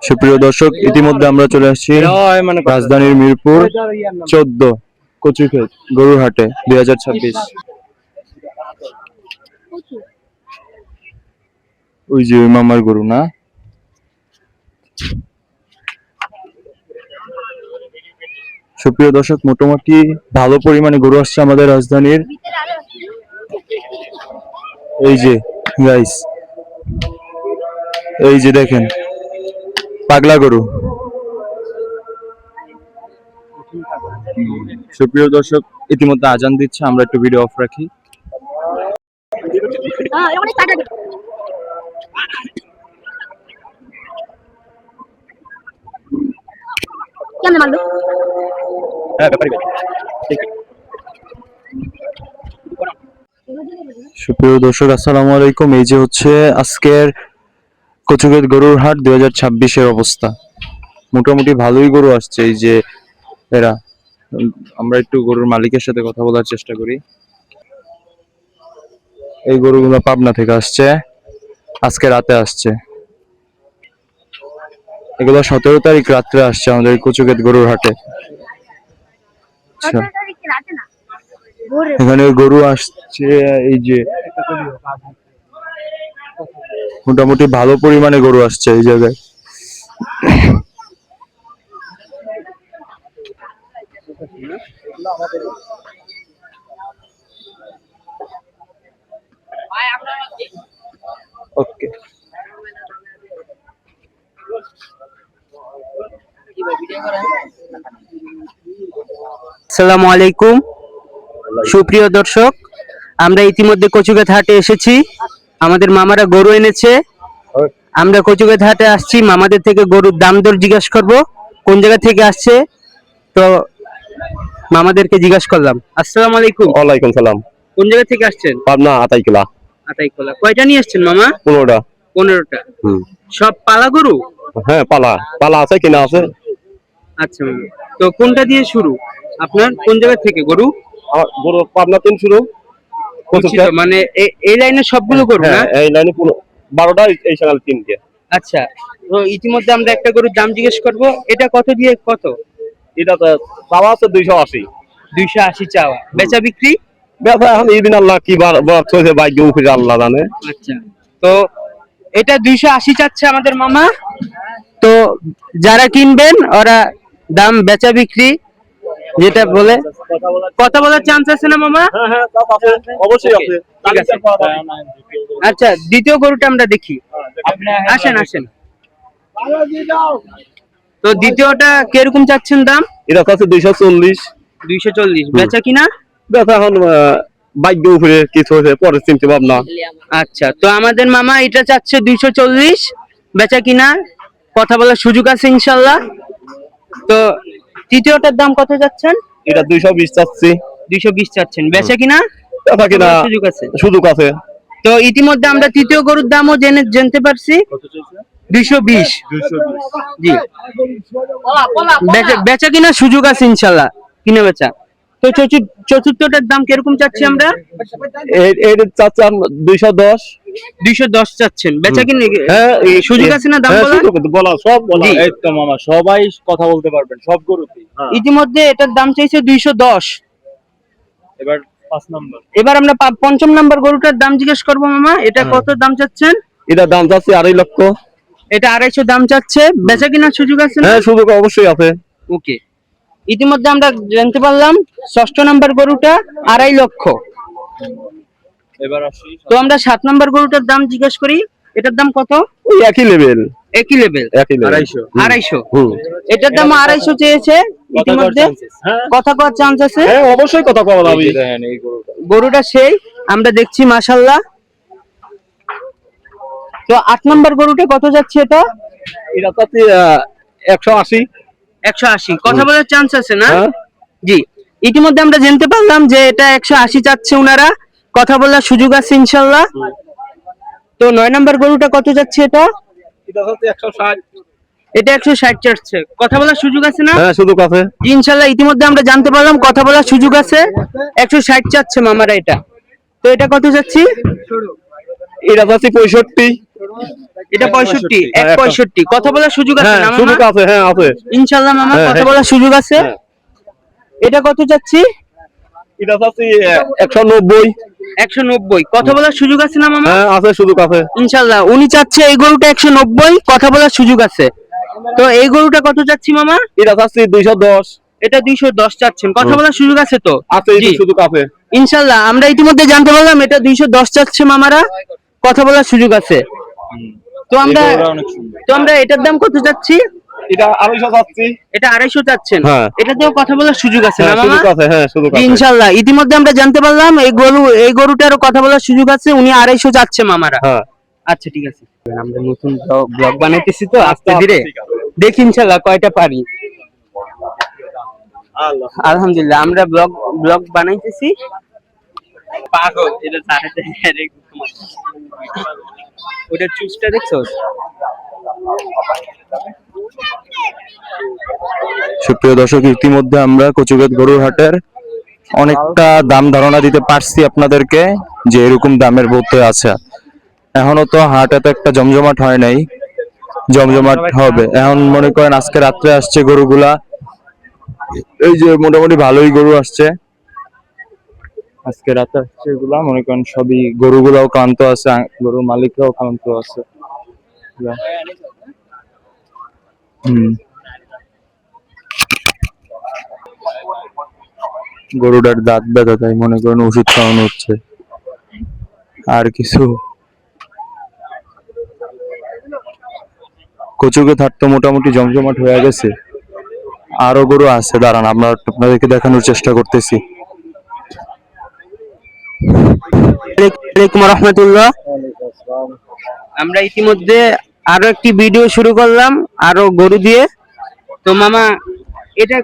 সুপ্রিয় দর্শক, ইতিমধ্যে আমরা চলে আসছি রাজধানীর মিরপুর 14 কচুক্ষেত গরুর হাটে 2026। ওই যে ওই মামার গরু না? সুপ্রিয় দর্শক, মোটামুটি ভালো পরিমাণে গরু আসছে আমাদের রাজধানীর। এই যে গাইস, এই যে দেখেন পাগলা গরু। সুপ্রিয় দর্শক, ইতিমধ্যে আজান দিচ্ছে, আমরা একটু ভিডিও অফ রাখি। সুপ্রিয় দর্শক, আসসালামু আলাইকুম। এই যে হচ্ছে আজকের কচুক্ষেত গরুর হাট 2026-এর অবস্থা। মোটামুটি ভালোই গরু আসছে। এই যে এরা, আমরা একটু গরুর মালিকের সাথে কথা বলার চেষ্টা করি। এই গরুগুলো পাবনা থেকে আসছে, আজকে রাতে আসছে। এগুলো 17 তারিখ রাত্রে আসছে আমাদের কচুক্ষেত গরুর হাটে। আচ্ছা, এখানে গরু আসছে। এই যে মোটামুটি ভালো পরিমাণে গরু আসছে এই জায়গায়। ওকে, আসসালামু আলাইকুম। সুপ্রিয় দর্শক, আমরা ইতিমধ্যে কচুক্ষেত হাটে এসেছি। আমাদের মামারা গরু এনেছে। আমরা কচুক্ষেত হাটে আসছি, মামাদের থেকে গরুর দাম দর জিজ্ঞাসা করব, কোন জায়গা থেকে আসছে। তো মামাদেরকে জিজ্ঞাসা করলাম। আসসালামু আলাইকুম। ওয়ালাইকুম সালাম। কোন জায়গা থেকে আসছেন? পাবনা আতাইকুলা। আতাইকলা। কয়টা নিয়ে আসছেন মামা? 15টা। 15টা। সব পালা গরু? হ্যাঁ, পালা পালা আছে, কিনা আছে। আচ্ছা মামা, তো কোনটা দিয়ে শুরু? আপনার কোন জায়গা থেকে গরু? আমার গরু পাবনা 3 শুরু। মানে এই লাইনে সবগুলো গরু না? এই লাইনে 12টা, এই সকালে 3টে। আচ্ছা, তো ইতিমধ্যে আমরা একটা গরুর দাম জিজ্ঞেস করব। এটা কত দিয়ে কত? এটা তো চাওয়া আছে 280। 280 চাওয়া, বেচা বিক্রি? বেচা এখন ইদিন আল্লাহ কি বরাদ্দ হয়েছে, ভাগ্য উপরে আল্লাহ জানে। আচ্ছা, তো এটা 280 চাচ্ছে আমাদের মামা। তো যারা কিনবেন ওরা দাম বেচা বিক্রি যেটা বলে কথা বলার চান্স আছে না মামা? হ্যাঁ, অবশ্যই আছে। ঠিক আছে। আচ্ছা, দ্বিতীয় গরুটা আমরা দেখি। আসেন আসেন। তো দ্বিতীয়টা কিরকম চাচ্ছেন দাম? এটা আছে 240। 240 বেচা কিনা? বেচা এখন ভাগ্য উপরে কিছু হয়েছে, পরে চিনতে ভাবনা। আচ্ছা, তো আমাদের মামা এটা চাচ্ছে 240, বেচা কিনা কথা বলার সুযোগ আছে ইনশাআল্লাহ। তো তৃতীয়টার দাম কত যাচ্ছেন? এটা 220 চাচ্ছি। 220 চাচ্ছেন, বেচা কিনা? বেচা কিনা সুযোগ আছে। সুযোগ আছে। তো ইতিমধ্যে আমরা তৃতীয় গরুর দামও জানতে পারছি। 220। জি, বেচা কিনা সুযোগ আছে ইনশাআল্লাহ, কিনে বেচা। তো চতুর্থটার দাম কিরকম চাচ্ছি আমরা? এই চাচ্ছি 210। 210 চাচ্ছেন, বেচা কিনে হ্যাঁ, সুযোগ আছে না দাম বলা? সব বলা। এই তো মামা, সবাই কথা বলতে পারবেন সব গরুতেই। ইতিমধ্যে এটার দাম চাইছে 210। এবার 5 নাম্বার। এবার আমরা পঞ্চম নাম্বার গরুটার দাম জিজ্ঞেস করবো মামা। এটা কত দাম চাচ্ছেন? এটা দাম চাচ্ছি 2.5 লক্ষ। এটা 250 দাম চাচ্ছে, বেচা কিনার সুযোগ আছে না? হ্যাঁ, সুযোগ অবশ্যই আছে। ওকে, ইতিমধ্যে আমরা জানতে পারলাম ষষ্ঠ নাম্বার গরুটা 2.5 লক্ষ। এবার আসি, তো আমরা 7 নাম্বার গরুটার দাম জিজ্ঞেস করি। এটার দাম কত? ওই একই লেভেল। একই লেভেল, 250। 250। এটার দাম 250 চেয়েছে। ইতিমধ্যে কথা কওয়ার চান্স আছে। হ্যাঁ, অবশ্যই কথা বলা যাবে। দেখেন এই গরুটা। গরুটা সেই আমরা দেখছি মাশাআল্লাহ। তো 8 নাম্বার গরুটা কত যাচ্ছে? এটা চাচ্ছি 180। 180 কথা বলার চান্স আছে না? হ্যাঁ। জি, ইতিমধ্যে আমরা জানতে পারলাম যে এটা 180 চাচ্ছে ওনারা, কথা বলার সুযোগ আছে ইনশাআল্লাহ। তো 9 নাম্বার গরুটা কত যাচ্ছে? এটা চাচ্ছি 160। এটা 160 চাচ্ছে, কথা বলার সুযোগ আছে না? হ্যাঁ, সুযোগ আছে। জি, ইনশাআল্লাহ ইতিমধ্যে আমরা জানতে পারলাম কথা বলার সুযোগ আছে। 160 চাচ্ছে মামারা এটা। তো এটা কত যাচ্ছে? এটা চাচ্ছি 65। এটা 65, এক হ্যাঁ, 65 কথা বলার সুযোগ আছে হ্যাঁ না মামা? সুযোগ আছে, হ্যাঁ আছে। ইনশাআল্লাহ মামা হ্যাঁ, কথা হ্যাঁ। বলার সুযোগ আছে। হ্যাঁ। এটা কত যাচ্ছি? এটা চাচ্ছি 190। 190 কথা বলার সুযোগ আছে না মামা? হ্যাঁ আছে, সুযোগ আছে। ইনশাআল্লাহ উনি চাচ্ছে এই গরুটা 190 কথা বলার সুযোগ আছে। তো এই গরুটা কত যাচ্ছি মামা? এটা চাচ্ছি 210। এটা 210 চাচ্ছেন, কথা বলার সুযোগ আছে তো? আছে, জি। সুযোগ আছে। ইনশাআল্লাহ আমরা ইতিমধ্যে জানতে পারলাম এটা 210 চাচ্ছে মামারা, কথা বলার সুযোগ আছে। তো আমরা এটার দাম কত যাচ্ছি? এটা 250 চাচ্ছি। এটা 250 চাচ্ছেন। হ্যাঁ। এটাতেও কথা বলার সুযোগ আছে না হ্যাঁ মামা? সুযোগ আছে, হ্যাঁ সুযোগ জি, আছে। ইনশাআল্লাহ ইতিমধ্যে আমরা জানতে পারলাম এই গরুটারও কথা বলার সুযোগ আছে, উনি 250 চাচ্ছে মামারা। হ্যাঁ আচ্ছা ঠিক আছে, আমরা নতুন ব্লগ বানাইতেছি তো আস্তে আচ্ছা, ধীরে, ঠিক আছে। দেখি ইনশাআল্লাহ কয়টা পারি। আল্লাহ। আলহামদুলিল্লাহ আমরা ব্লগ বানাইতেছি। পাগল এটা সারাতে ওটা চুজটা দেখছো? সুপ্রিয় দর্শক, ইতিমধ্যে আমরা কচুগেট গরুর হাটের অনেকটা দাম ধারণা দিতে পারছি আপনাদেরকে, যে এরকম দামের বলতে আছে। এখনো তো হাট এত একটা জমজমাট হয় নাই, জমজমাট হবে এখন। মনে করেন আজকে রাত্রে আসছে গরুগুলা, এই যে মোটামুটি ভালোই গরু আসছে আজকে রাতে আসছে এগুলা। মনে করেন সবই গরুগুলাও ক্লান্ত আছে, গরুর মালিকরাও ক্লান্ত আছে। গরুটার দাঁত ব্যথা, তাই মনে করেন ওষুধ খাওয়ানো হচ্ছে, আর কিছু। কচুকে হাট তো মোটামুটি জমজমাট হয়ে গেছে, আরো গরু আছে, দাঁড়ান আপনাদেরকে দেখানোর চেষ্টা করতেছি। ওয়ালাইকুম রাহমাতুল্লাহ। আমরা ইতিমধ্যে আরো একটি ভিডিও শুরু করলাম আরো গরু দিয়ে। তো মামা এটা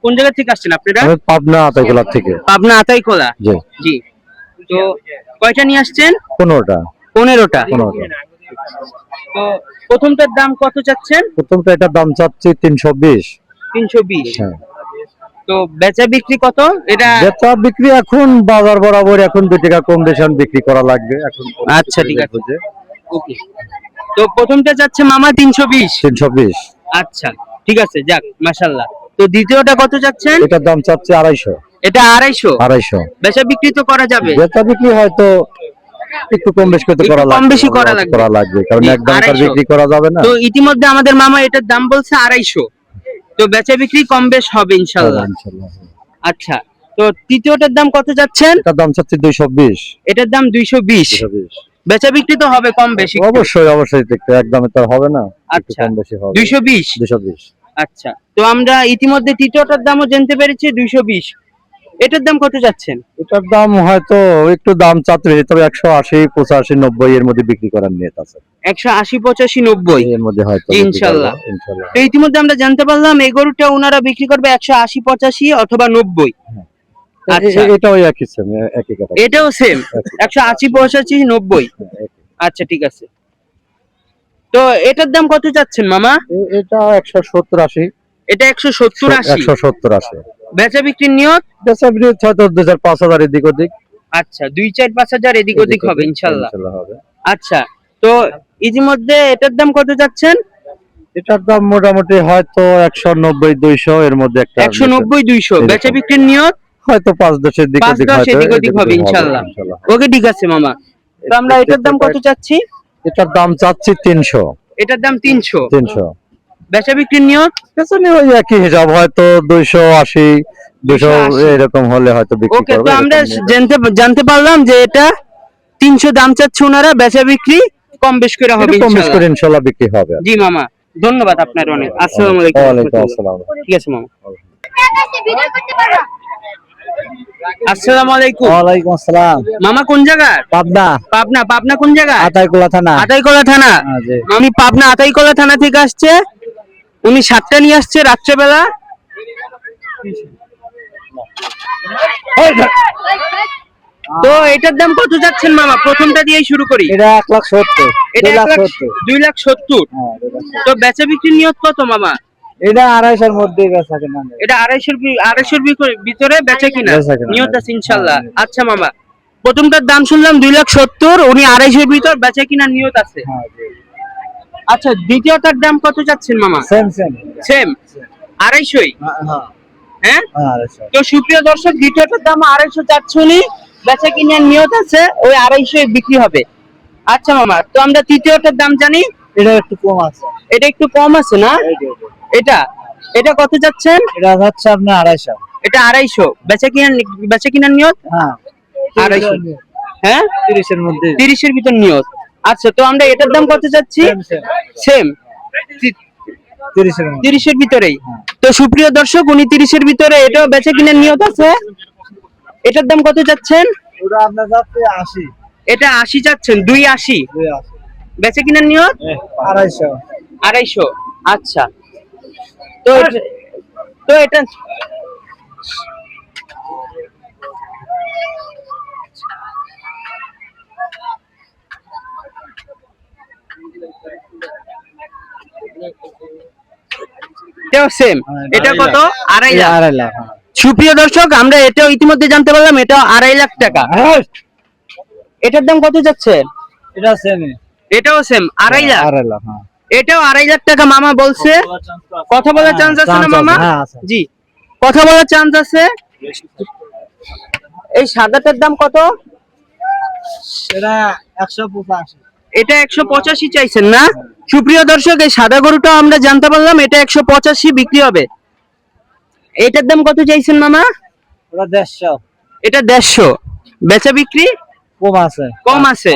কোন জায়গা থেকে আসছেন আপনারা? পাবনা আতাইকোলা থেকে। পাবনা আতাইকোলা? জি। জি। তো কয়টা নিয়ে আসছেন? 15টা। 15টা। 15টা। তো প্রথমটার দাম কত চাচ্ছেন? প্রথমটা এটার দাম চাচ্ছি 320। 320। হ্যাঁ। তো বেচা বিক্রি কত এটা? বেচা বিক্রি এখন বাজার বরাবর, এখন 2 টাকা কম বেশি বিক্রি করা লাগবে এখন। আচ্ছা ঠিক আছে, ওকে। তো প্রথমটা যাচ্ছে মামা 320। 320। আচ্ছা ঠিক আছে, যাক মাশাআল্লাহ। তো দ্বিতীয়টা কত যাচ্ছেন? এটার দাম চাচ্ছি 250। এটা 250। 250। বেচা বিক্রি তো করা যাবে? বেচা বিক্রি হয়তো একটু কম বেশি করতে একটু করা লাগবে। কম বেশি করা লাগবে। কারণ জি, একদম তার 250 বিক্রি করা যাবে না। তো ইতিমধ্যে আমাদের মামা এটার দাম বলছে 250। তো বেচা বিক্রি কম বেশ হবে ইনশাআল্লাহ। ইনশাআল্লাহ। আচ্ছা, তো তৃতীয়টার দাম কত যাচ্ছেন? এটার দাম চাচ্ছি 220। এটার দাম 220। 220। বেচা বিক্রি তো হবে কম বেশি? অবশ্যই দেখতে একদম তো হবে না, একটু আচ্ছা, কম বেশি হবে। 220। 220। আচ্ছা, তো আমরা ইতিমধ্যে তৃতীয়টার দামও জানতে পেরেছি 220। এটার দাম কত যাচ্ছেন? এটার দাম হয়তো একটু দাম চাচ্ছে, তবে 180, 85, 90 এর মধ্যে বিক্রি করার নিয়ত আছে। 180, 85, 90 এর মধ্যে হয়তো জি, ইনশাআল্লাহ। ইনশাআল্লাহ। তো ইতিমধ্যে আমরা জানতে পারলাম এই গরুটা ওনারা বিক্রি করবে 180, 85 অথবা 90। আচ্ছা, এটাও একই সেম, একই কথা। এটাও সেম 180, 85, 90। একই। আচ্ছা ঠিক আছে। তো এটার দাম কত যাচ্ছেন মামা? এটা 170, 80। এটা 170, 80। 170, 80। বেচা বিক্রির নিয়ত? বেচা বিক্রি হয়তো 2000, 5000 এদিক ওদিক। আচ্ছা, 2-4, 5,000 এদিক ওদিক হবে ইনশাআল্লাহ। হবে। আচ্ছা, তো ইতিমধ্যে এটার দাম কত যাচ্ছেন? এটার দাম মোটামুটি হয়তো 190, 200 এর মধ্যে একটা। 190, 200 বেচা বিক্রির নিয়ত? হয়তো 5-10 এদিক ওদিক, 5-10 হয়তো এদিক ওদিক হবে ইনশাআল্লাহ। ওকে ঠিক আছে মামা। তো আমরা এটার দাম কত চাচ্ছি? এটার দাম চাচ্ছি 300। এটার দাম 300। 300। বেচা বিক্রির নিয়ত? পেছনে ওই একই হিসাব, হয়তো 280, 200 এরকম হলে হয়তো বিক্রি ওকে, করবে। তো আমরা জানতে পারলাম যে এটা 300 দাম চাচ্ছে ওনারা, বেচা বিক্রি কম বেশ করে হবে কম বেশ করে ইনশাআল্লাহ। ইনশাআল্লাহ বিক্রি হবে। জি মামা, ধন্যবাদ আপনার অনেক। আসসালামু আলাইকুম। ওয়ালাইকুম আসসালাম। ঠিক আছে মামা। আসসালামু আলাইকুম। ওয়ালাইকুম আসসালাম। মামা কোন জায়গা? পাবনা। পাবনা কোন জায়গা? আতাইকোলা থানা। আতাইকোলা থানা। হ্যাঁ, জি। আমি পাবনা আতাইকোলা থানা থেকে আসছে, উনি 7টা নিয়ে আসছে রাত্রেবেলা। তো এটার দাম কত যাচ্ছেন মামা? প্রথমটা দিয়েই শুরু করি। এটা 1,70,000। এটা 2,70,000। তো বেচা বিক্রির নিয়ত কত মামা? এটা 250 এর মধ্যে বেচা কেনা। এটা 250 ভিতরে বেচা কিনা বেচা কিনা। নিয়ত আছে ইনশাআল্লাহ। আচ্ছা মামা, প্রথমটার দাম শুনলাম 2,70,000, উনি 250,000 ভিতর বেচা কিনার নিয়ত আছে। আচ্ছা, দ্বিতীয়টার দাম কত চাচ্ছেন মামা? Same same 250,000। হ্যাঁ হ্যাঁ, তো সুপ্রিয় দর্শক, দ্বিতীয়টার দাম 250 চাচ্ছে উনি, বেচা কিনার নিয়ত আছে, ওই 250 বিক্রি হবে। আচ্ছা মামা, তো আমরা তৃতীয়টার দাম জানি। এটা একটু কম আছে, এটা একটু কম আছে না? এটা এটা কত চাচ্ছেন? এটা হচ্ছে আপনার 250। এটা 250 বেচা কিনার নিয়ত। হ্যাঁ 250। হ্যাঁ, 30 এর মধ্যে। 30 এর ভিতর নিয়ত। আচ্ছা, তো আমরা এটার দাম কত চাচ্ছি? সেম 30 এর মধ্যে। 30 এর ভিতরেই। তো সুপ্রিয় দর্শক, উনি 30 এর ভিতরে এটাও বেচা কিনার নিয়ত আছে। এটার দাম কত চাচ্ছেন? ওটা আপনার যাচ্ছে 80। এটা 80 চাচ্ছেন, 280 বেচা কিনার নিয়ত। 250। 250। আচ্ছা, তো এটা এটাও সেম। এটা কত? 2.5 লাখ। 2.5 লাখ। সুপ্রিয় দর্শক, আমরা এটাও ইতিমধ্যে জানতে পারলাম, এটাও 2.5 লাখ টাকা। এটার দাম কত যাচ্ছে? এটা সেম। এটাও সেম 2.5 লাখ। 2.5 লাখ। হ্যাঁ। এটাও 2.5 লাখ টাকা মামা বলছে। কথা বলার চান্স আছে না মামা? হ্যাঁ, আছে। জি, কথা বলার চান্স আছে। এই সাদাটার দাম কত? এটা 185। এটা 185 চাইছেন না? সুপ্রিয় দর্শক, এই সাদা গরুটা আমরা জানতে পারলাম এটা 185 বিক্রি হবে। এটার দাম কত চাইছেন মামা? ওটা 150। এটা 150। বেচা বিক্রি কম আছে। কম আছে।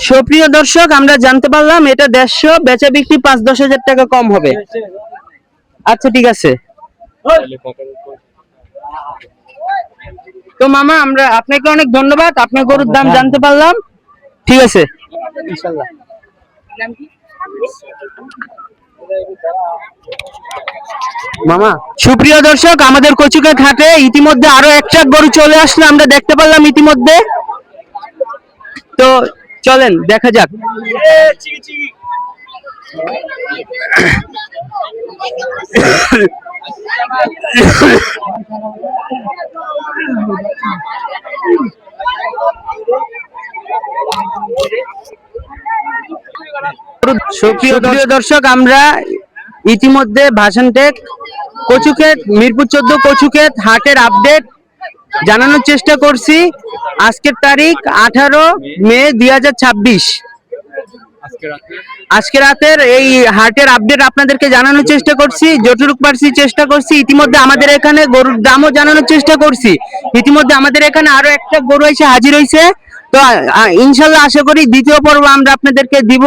সুপ্রিয় দর্শক, আমরা জানতে পারলাম এটা 150, বেচা বিক্রি 5-10 হাজার টাকা কম হবে। আচ্ছা, ঠিক আছে। তো মামা, আমরা আপনাকে অনেক ধন্যবাদ, আপনার গরুর দাম জানতে পারলাম। ঠিক আছে, ইনশাআল্লাহ। মামা। সুপ্রিয় দর্শক, আমাদের কচুকাট হাটে ইতিমধ্যে আরো একটা গরু চলে আসলো, আমরা দেখতে পারলাম ইতিমধ্যে। তো চলেন দেখা যাক। সুপ্রিয় দর্শক, আমরা ইতিমধ্যে ভাষণটেক কচুক্ষেত মিরপুর 14 কচুক্ষেত হাটের আপডেট জানানোর চেষ্টা করছি। আজকের তারিখ 18 মে 2026। আজকে রাতের এই হাটের আপডেট আপনাদেরকে জানানোর চেষ্টা করছি, যতটুকু পারছি চেষ্টা করছি। ইতিমধ্যে আমাদের এখানে গরুর দামও জানানোর চেষ্টা করছি। ইতিমধ্যে আমাদের এখানে আরো একটা গরু এসে হাজির হয়েছে। তো ইনশাল্লাহ আশা করি দ্বিতীয় পর্ব আমরা আপনাদেরকে দিব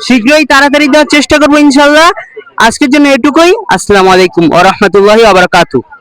শীঘ্রই তাড়াতাড়ি দেওয়ার চেষ্টা করবো ইনশাল্লাহ। আজকের জন্য এটুকুই। আসসালামু আলাইকুম ওয়া রাহমাতুল্লাহি ওয়া বারাকাতুহু।